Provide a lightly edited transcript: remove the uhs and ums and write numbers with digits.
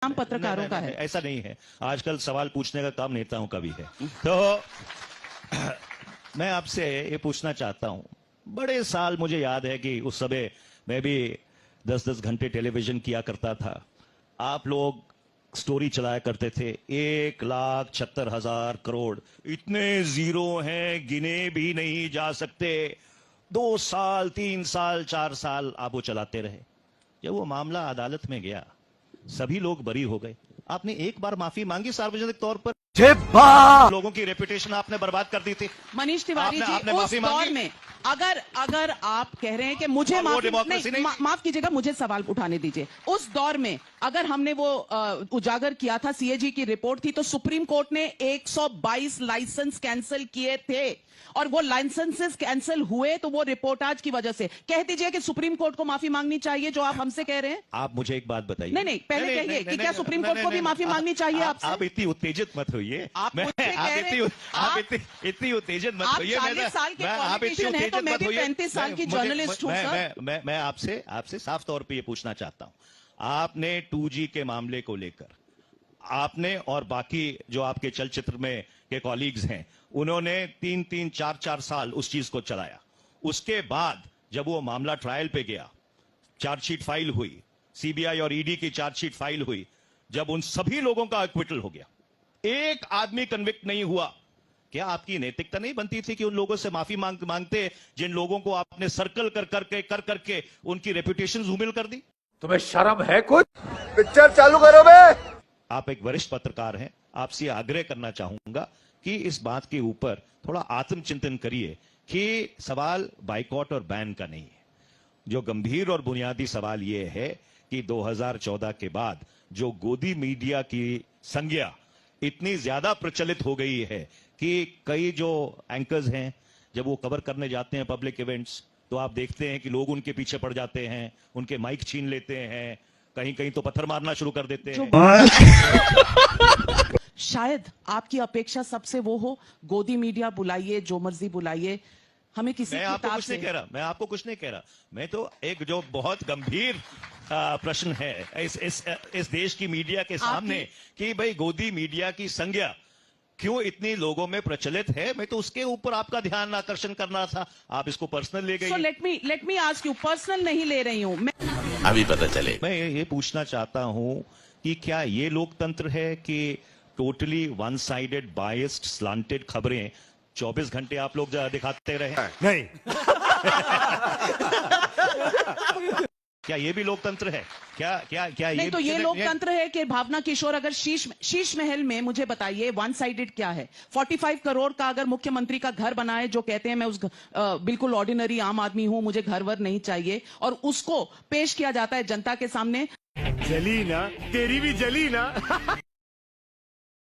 काम पत्रकारों का है। ऐसा नहीं है, आजकल सवाल पूछने का काम नेताओं का भी है। तो मैं आपसे ये पूछना चाहता हूं, बड़े साल मुझे याद है कि उस समय मैं भी 10-10 घंटे टेलीविजन किया करता था। आप लोग स्टोरी चलाया करते थे, 1,76,000 करोड़, इतने जीरो हैं गिने भी नहीं जा सकते। 2 साल 3 साल 4 साल आप वो चलाते रहे। जब वो मामला अदालत में गया, सभी लोग बरी हो गए। आपने एक बार माफी मांगी सार्वजनिक तौर पर, लोगों की रेपुटेशन आपने बर्बाद कर दी थी। मनीष तिवारी जी, आपने उस माफी दौर मांगी? में अगर आप कह रहे हैं कि मुझे माफ कीजिएगा, मुझे सवाल उठाने दीजिए। उस दौर में अगर हमने वो उजागर किया था, सीएजी की रिपोर्ट थी, तो सुप्रीम कोर्ट ने 122 लाइसेंस कैंसिल किए थे, और वो लाइसेंसेस कैंसिल हुए तो वो रिपोर्टाज की वजह से। कह दीजिए कि सुप्रीम कोर्ट को माफी मांगनी चाहिए, जो आप हमसे कह रहे हैं। आप मुझे एक बात बताइए। नहीं, पहले कहिए कि क्या सुप्रीम कोर्ट को भी माफी मांगनी चाहिए आपसे? आप इतनी उत्तेजित मत होइए। आप इतनी उत्तेजित मत होइए। 40 साल के पॉलिटिशियन हैं, तो मैं भी 35 साल की जर्नलिस्ट हूं सर। मैं आपसे साफ तौर पे ये पूछना चाहता हूं, आपने 2G के मामले को लेकर आपने और बाकी जो आपके चलचित्र में के कॉलीग्स हैं, उन्होंने 3-3 4-4 साल उस चीज को चलाया। उसके बाद जब वो मामला ट्रायल पे गया, चार्जशीट फाइल हुई, सीबीआई और ईडी की चार्जशीट फाइल हुई, जब उन सभी लोगों का एक्विटल हो गया, एक आदमी कन्विक्ट नहीं हुआ, क्या आपकी नैतिकता नहीं बनती थी कि उन लोगों से माफी मांगते जिन लोगों को आपने सर्कल कर करके उनकी रेपुटेशन धूमिल कर दी? तुम्हें शर्म है कुछ? पिक्चर चालू करो बे। आप एक वरिष्ठ पत्रकार हैं, आपसे आग्रह करना चाहूंगा कि इस बात के ऊपर थोड़ा आत्मचिंतन करिए कि सवाल बाइकॉट और बैन का नहीं है। जो गंभीर और बुनियादी सवाल यह है कि 2014 के बाद जो गोदी मीडिया की संज्ञा इतनी ज्यादा प्रचलित हो गई है कि कई जो एंकर्स हैं, जब वो कवर करने जाते हैं पब्लिक इवेंट्स, तो आप देखते हैं कि लोग उनके पीछे पड़ जाते हैं, उनके माइक छीन लेते हैं, कहीं कहीं तो पत्थर मारना शुरू कर देते हैं। शायद आपकी अपेक्षा सबसे वो हो, गोदी मीडिया बुलाइए, जो मर्जी बुलाइए, हमें किसी मैं आपको कुछ नहीं कह रहा, मैं आपको कुछ नहीं कह रहा, मैं तो एक जो बहुत गंभीर प्रश्न है इस देश की मीडिया के सामने कि भाई गोदी मीडिया की संज्ञा क्यों इतनी लोगों में प्रचलित है, मैं तो उसके ऊपर आपका ध्यान आकर्षण करना था। आप इसको पर्सनल ले गए। So let me ask you, personal नहीं ले रही हूं मैं, अभी पता चले। मैं ये पूछना चाहता हूं कि क्या ये लोकतंत्र है कि totally one sided biased slanted खबरें 24 घंटे आप लोग दिखाते रहे? नहीं। क्या ये भी लोकतंत्र है? क्या नहीं, तो ये लोकतंत्र है कि भावना किशोर अगर शीश महल में, मुझे बताइए वन साइडेड क्या है? 45 करोड़ का अगर मुख्यमंत्री का घर बनाए, जो कहते हैं मैं उस बिल्कुल ऑर्डिनरी आम आदमी हूं, मुझे घर वर नहीं चाहिए, और उसको पेश किया जाता है जनता के सामने। जली ना, तेरी भी जली ना।